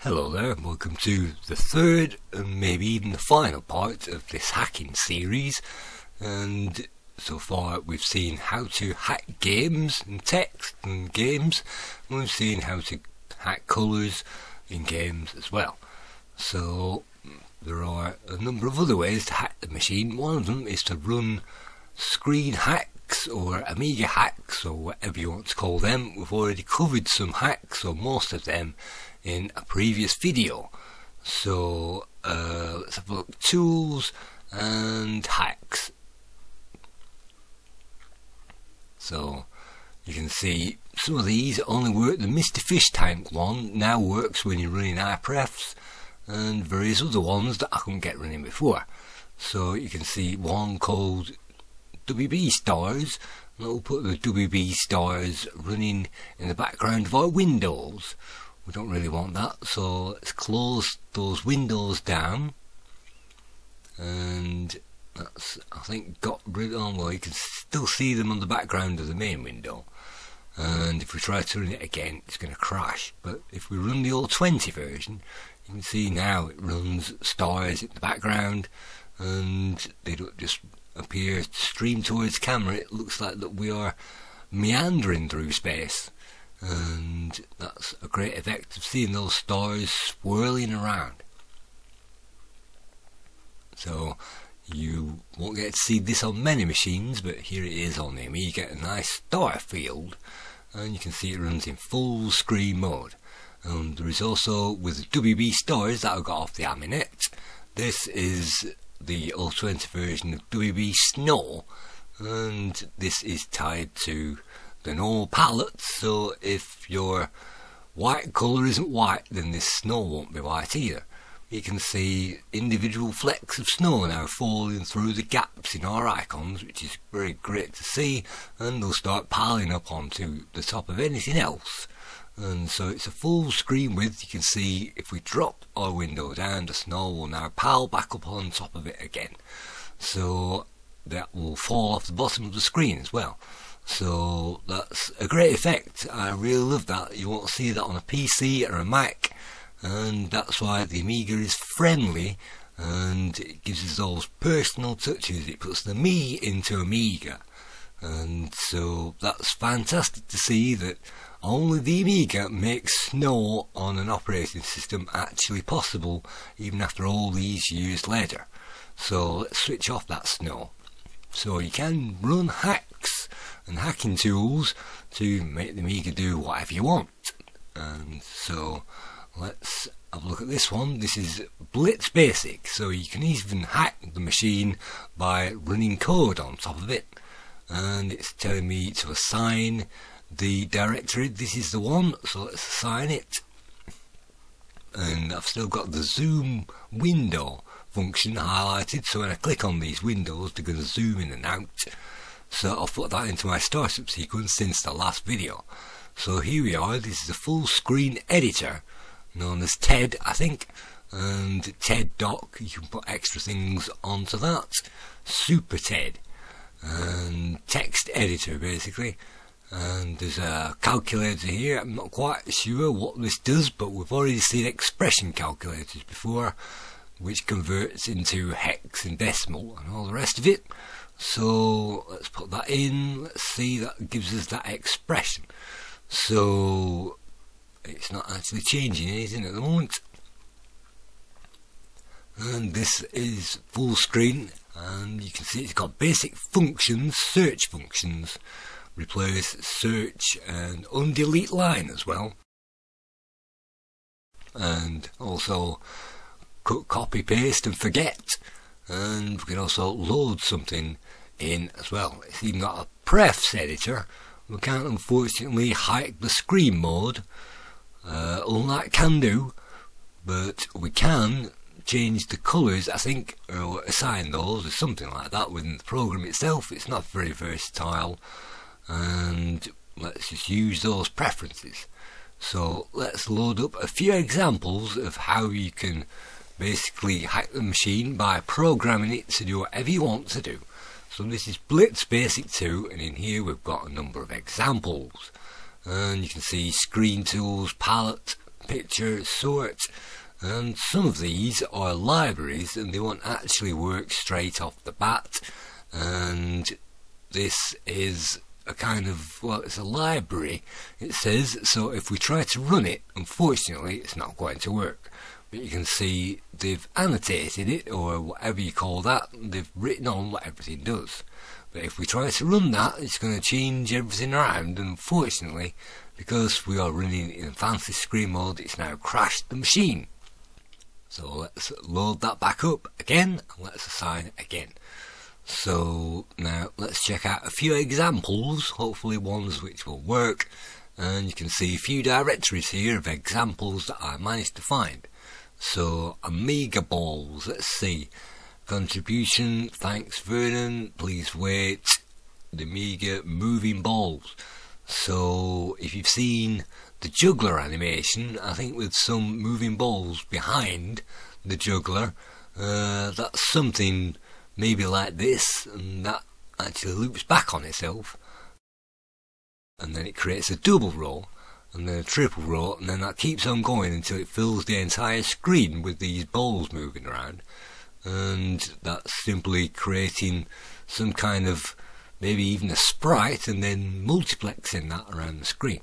Hello there, welcome to the third and maybe even the final part of this hacking series. And so far we've seen how to hack games and text and games, and we've seen how to hack colours in games as well. So there are a number of other ways to hack the machine. One of them is to run screen hacks or Amiga hacks or whatever you want to call them. We've already covered some hacks, or most of them, in a previous video. So let's have a look. Tools and hacks. So you can see some of these only work. The Mr. Fish Tank one now works when you're running iPrefs, and various other ones that I couldn't get running before. So you can see one called WB Stars, and we'll put the WB Stars running in the background of our windows. We don't really want that, so let's close those windows down, and that's, I think, got rid of. Well, you can still see them on the background of the main window, and if we try to run it again it's going to crash. But if we run the old 20 version, you can see now it runs stars in the background, and they don't just appear to stream towards camera. It looks like that we are meandering through space, and that's a great effect of seeing those stars swirling around. So you won't get to see this on many machines, but here it is on the Amiga, a nice star field, and you can see it runs in full screen mode. And there is also, with the WB Stars that I got off the Aminet, this is the old 20 version of WB Snow, and this is tied to the normal palette, so if your white colour isn't white, then this snow won't be white either. You can see individual flecks of snow now falling through the gaps in our icons, which is very great to see, and they'll start piling up onto the top of anything else. And so it's a full screen width. You can see if we drop our window down, the snow will now pile back up on top of it again, so that will fall off the bottom of the screen as well. So that's a great effect. I really love that. You won't see that on a PC or a Mac, and that's why the Amiga is friendly, and it gives us those personal touches. It puts the me into Amiga, and so that's fantastic to see that only the Amiga makes snow on an operating system actually possible, even after all these years later. So let's switch off that snow. So you can run hacks and hacking tools to make the Amiga do whatever you want. And so let's have a look at this one. This is Blitz Basic, so you can even hack the machine by running code on top of it. And it's telling me to assign the directory. This is the one, so let's assign it. And I've still got the zoom window function highlighted, so when I click on these windows they're going to zoom in and out. So I'll put that into my startup sequence since the last video. So here we are. This is a full screen editor known as TED, I think, and TED Doc. You can put extra things onto that. Super TED and text editor basically. And there's a calculator here. I'm not quite sure what this does, but we've already seen expression calculators before, which converts into hex and decimal and all the rest of it. So let's put that in. Let's see, that gives us that expression. So it's not actually changing anything at the moment. And this is full screen, and you can see it's got basic functions, search functions, replace, search, and undelete line as well, and also cut, copy, paste and forget, and we can also load something in as well. It's even got a prefs editor. We can't unfortunately hide the screen mode, unlike CanDo, but we can change the colours, I think, or assign those or something like that within the program itself. It's not very versatile, and let's just use those preferences. So let's load up a few examples of how you can basically hack the machine by programming it to do whatever you want to do. So this is Blitz Basic 2, and in here we've got a number of examples, and you can see screen tools, palette, picture sort. And some of these are libraries and they won't actually work straight off the bat. And this is a kind of, well, it's a library, it says, so if we try to run it, unfortunately it's not going to work. But you can see they've annotated it, or whatever you call that, they've written on what everything does. But if we try to run that, it's going to change everything around, and unfortunately, because we are running in fancy screen mode, it's now crashed the machine. So let's load that back up again, and let's assign it again. So now let's check out a few examples, hopefully ones which will work, and you can see a few directories here of examples that I managed to find. So Amiga balls, let's see, contribution, thanks Vernon, please wait, the Amiga moving balls. So if you've seen the juggler animation, I think with some moving balls behind the juggler, that's something maybe like this, and that actually loops back on itself, and then it creates a double row, and then a triple row, and then that keeps on going until it fills the entire screen with these balls moving around. And that's simply creating some kind of, maybe even a sprite, and then multiplexing that around the screen.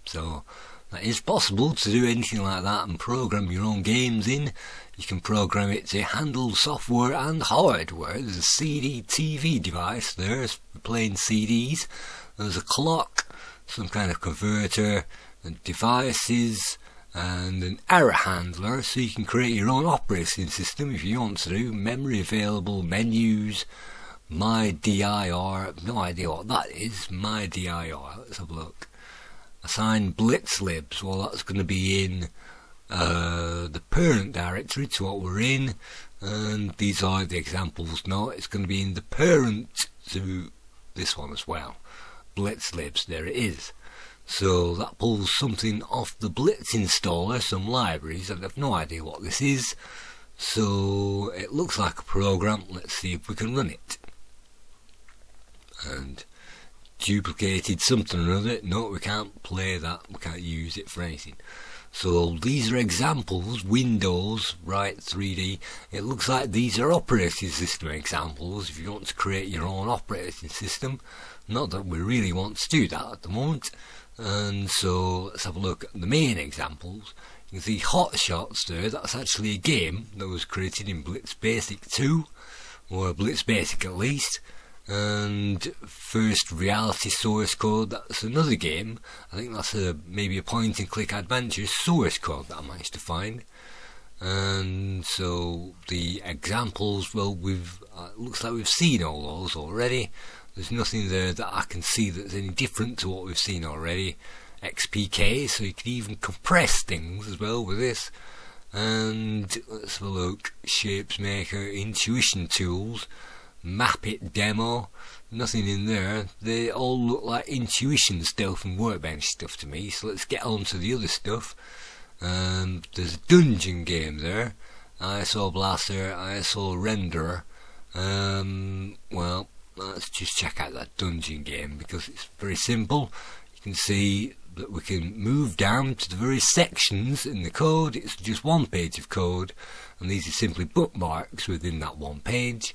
So that is possible to do anything like that and program your own games in. You can program it to handle software and hardware. There's a CD TV device there for playing CDs. There's a clock, some kind of converter, and devices, and an error handler, so you can create your own operating system if you want to do. Memory available, menus, my dir, no idea what that is, my dir, let's have a look. Assign Blitz libs, well that's going to be in the parent directory to what we're in, and these are the examples. No, it's going to be in the parent to this one as well. Blitz libs, there it is. So that pulls something off the Blitz installer, some libraries, and I've no idea what this is. So it looks like a program. Let's see if we can run it. And duplicated something or other. No, we can't play that, we can't use it for anything. So these are examples, Windows, right, 3D. It looks like these are operating system examples if you want to create your own operating system. Not that we really want to do that at the moment. And so let's have a look at the main examples. You can see Hot Shots there, that's actually a game that was created in Blitz Basic 2, or Blitz Basic at least. And First Reality source code, that's another game. I think that's maybe a point and click adventure source code that I managed to find. And so the examples, well, looks like we've seen all those already. There's nothing there that I can see that's any different to what we've seen already. XPK, so you can even compress things as well with this. And let's have a look, Shapes Maker, Intuition Tools, Map It demo, nothing in there. They all look like intuition stuff and Workbench stuff to me, so let's get on to the other stuff. There's a dungeon game there, ISO Blaster, ISO Renderer. Well, let's just check out that dungeon game because it's very simple. You can see that we can move down to the various sections in the code. It's just one page of code, and these are simply bookmarks within that one page.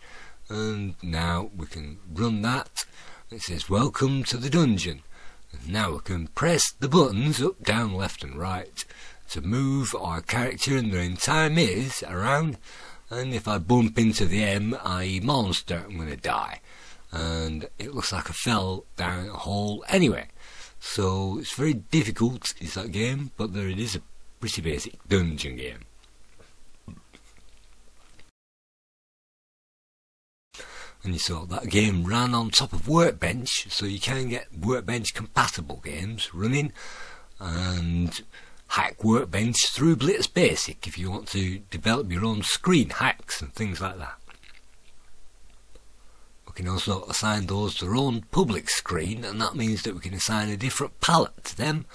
And now we can run that. It says welcome to the dungeon. And now we can press the buttons up, down, left and right to move our character and their entire maze around. And if I bump into the M, i.e. monster, I'm going to die. And it looks like I fell down a hole anyway. So it's very difficult, is that game, but there it is, a pretty basic dungeon game. And you saw that game ran on top of Workbench, so you can get Workbench compatible games running and hack Workbench through Blitz Basic if you want to develop your own screen hacks and things like that. We can also assign those their own public screen, and that means that we can assign a different palette to them.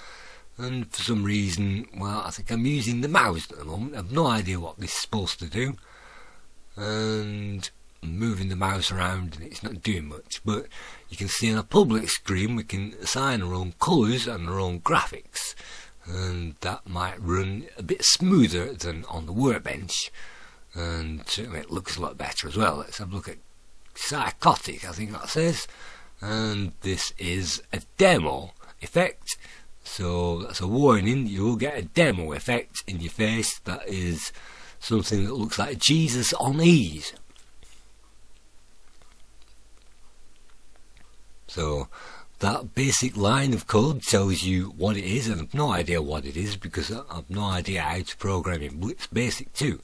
And for some reason, well, I think I'm using the mouse at the moment. I have no idea what this is supposed to do. And moving the mouse around and it's not doing much, but you can see on a public screen we can assign our own colours and our own graphics, and that might run a bit smoother than on the Workbench, and certainly it looks a lot better as well. Let's have a look at Psychotic, I think that says, and this is a demo effect, so that's a warning, you will get a demo effect in your face. That is something that looks like Jesus on ease. So that basic line of code tells you what it is, and I've no idea what it is because I've no idea how to program in Blitz Basic 2.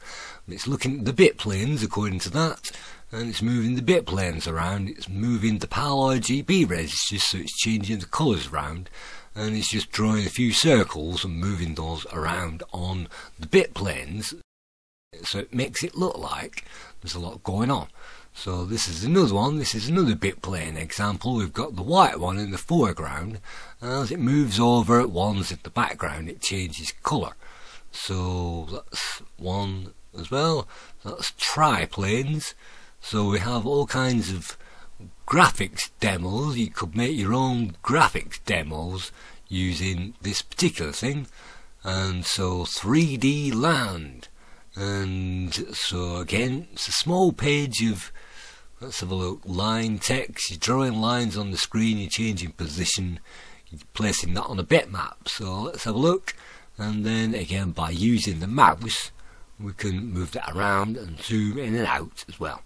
It's looking at the bit planes according to that, and it's moving the bit planes around, it's moving the PAL RGB registers, so it's changing the colours around, and it's just drawing a few circles and moving those around on the bit planes, so it makes it look like there's a lot going on. So this is another one, this is another bit plane example. We've got the white one in the foreground, and as it moves over ones in the background it changes colour. So that's one as well, that's triplanes. So we have all kinds of graphics demos. You could make your own graphics demos using this particular thing. And so 3D land, and so again it's a small page of, let's have a look, line text. You're drawing lines on the screen, you're changing position, you're placing that on a bitmap. So let's have a look, and then again by using the mouse we can move that around and zoom in and out as well.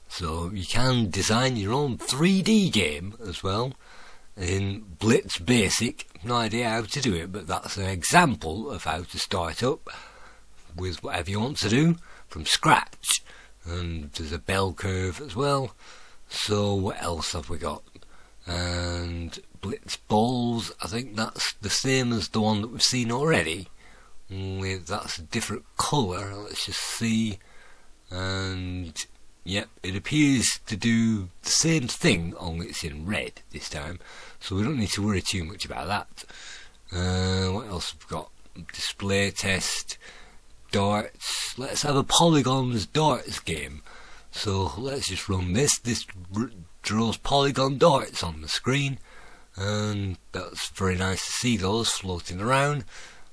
So you can design your own 3D game as well in Blitz Basic. No idea how to do it, but that's an example of how to start up with whatever you want to do from scratch. And there's a bell curve as well. So what else have we got? And Blitz balls, I think that's the same as the one that we've seen already, only that's a different colour. Let's just see, and yep, it appears to do the same thing, only it's in red this time, so we don't need to worry too much about that. What else have we got? Display test, darts. Let's have a polygons darts game. So let's just run this. This draws polygon darts on the screen, and that's very nice to see those floating around,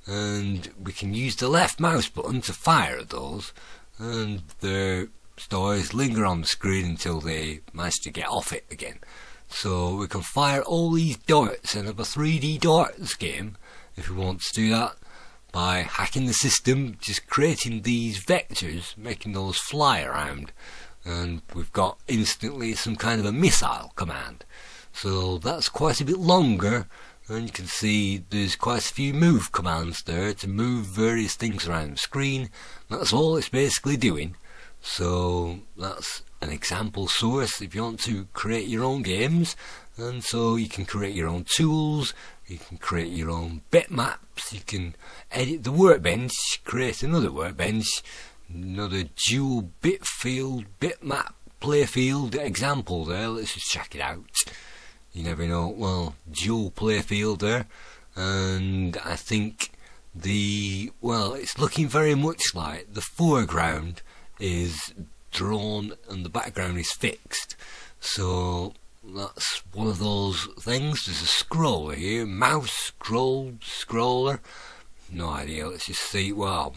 and we can use the left mouse button to fire at those, and the stars linger on the screen until they manage to get off it again. So we can fire all these darts and have a 3D darts game if we want to do that by hacking the system, just creating these vectors, making those fly around, and we've got instantly some kind of a missile command. So that's quite a bit longer, and you can see there's quite a few move commands there to move various things around the screen. That's all it's basically doing. So that's an example source if you want to create your own games, and so you can create your own tools, you can create your own bitmaps, you can edit the workbench, create another workbench, another dual bit field bitmap playfield example there. Let's just check it out. You never know. Well, dual playfield there, and I think it's looking very much like the foreground is drawn and the background is fixed. So that's one of those things. There's a scroller here, mouse scroller. No idea. Let's just see. Wow.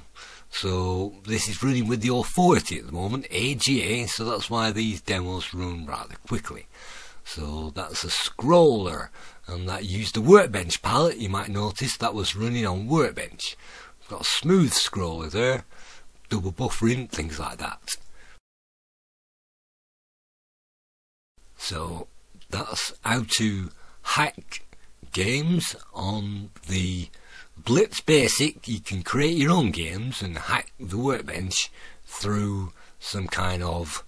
So this is running with the authority at the moment, AGA, so that's why these demos run rather quickly. So that's a scroller, and that used the Workbench palette. You might notice that was running on Workbench. We've got a smooth scroller there, double buffering, things like that. So that's how to hack games on the Blitz Basic. You can create your own games and hack the Workbench through some kind of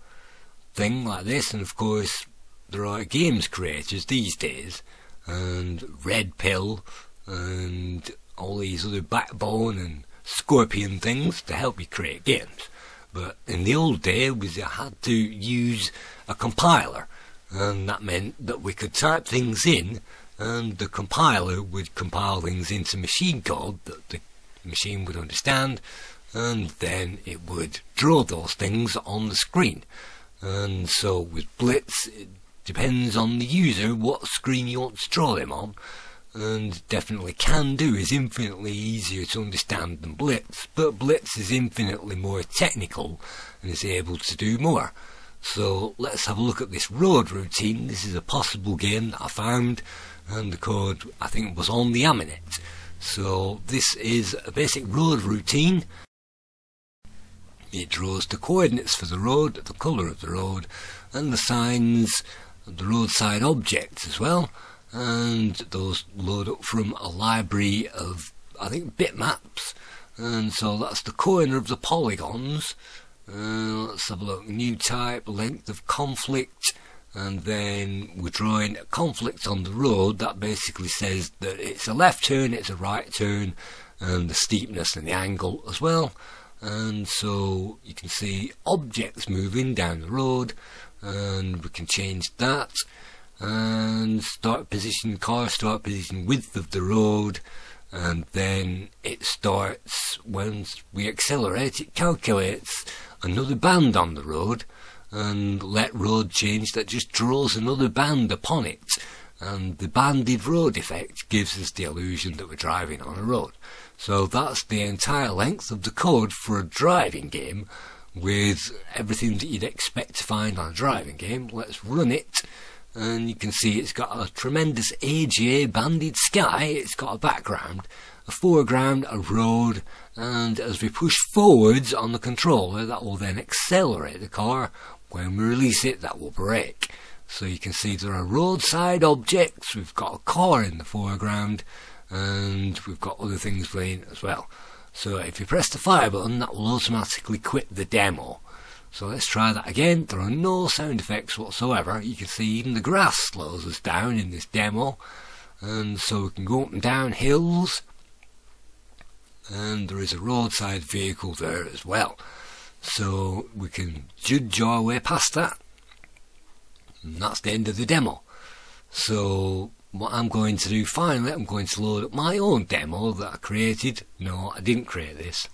thing like this, and of course there are games creators these days, and Red Pill and all these other Backbone and Scorpion things to help you create games. But in the old days you had to use a compiler, and that meant that we could type things in and the compiler would compile things into machine code that the machine would understand, and then it would draw those things on the screen. And so with Blitz, it depends on the user what screen you want to draw them on, and definitely CanDo is infinitely easier to understand than Blitz, but Blitz is infinitely more technical and is able to do more. So let's have a look at this road routine. This is a possible game that I found, and the code I think was on the Amiga. So this is a basic road routine. It draws the coordinates for the road, the colour of the road, and the signs of the roadside objects as well, and those load up from a library of, I think, bitmaps. And so that's the corner of the polygons. Let's have a look. New type, length of conflict, and then we're drawing a conflict on the road that basically says that it's a left turn, it's a right turn, and the steepness and the angle as well. And so you can see objects moving down the road, and we can change that, and start position, car start position, width of the road, and then it starts, when we accelerate, it calculates another band on the road, and let road change, that just draws another band upon it, and the banded road effect gives us the illusion that we're driving on a road. So that's the entire length of the code for a driving game, with everything that you'd expect to find on a driving game. Let's run it, and you can see it's got a tremendous AGA banded sky, it's got a background, a foreground, a road, and as we push forwards on the controller, that will then accelerate the car. When we release it, that will brake. So you can see there are roadside objects, we've got a car in the foreground, and we've got other things playing as well. So if you press the fire button, that will automatically quit the demo. So let's try that again. There are no sound effects whatsoever. You can see even the grass slows us down in this demo, and so we can go up and down hills, and there is a roadside vehicle there as well, so we can judge our way past that, and that's the end of the demo. So what I'm going to do finally, I'm going to load up my own demo that I created. No, I didn't create this.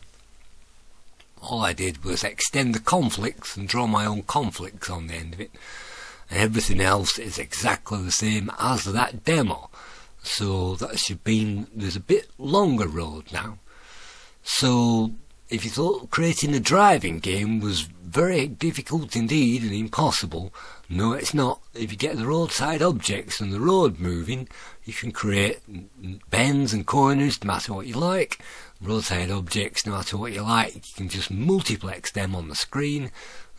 All I did was extend the conflicts and draw my own conflicts on the end of it, and everything else is exactly the same as that demo. So that should mean there's a bit longer road now. So if you thought creating a driving game was very difficult indeed and impossible, no, it's not. If you get the roadside objects and the road moving, you can create bends and corners no matter what you like. Roadside objects no matter what you like, you can just multiplex them on the screen,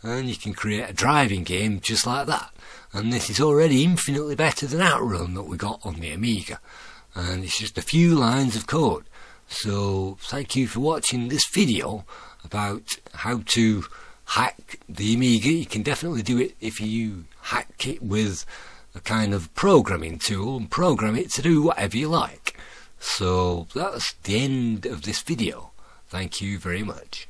and you can create a driving game just like that. And this is already infinitely better than Outrun that we got on the Amiga, and it's just a few lines of code. So thank you for watching this video about how to hack the Amiga. You can definitely do it if you hack it with a kind of programming tool and program it to do whatever you like. So that's the end of this video. Thank you very much.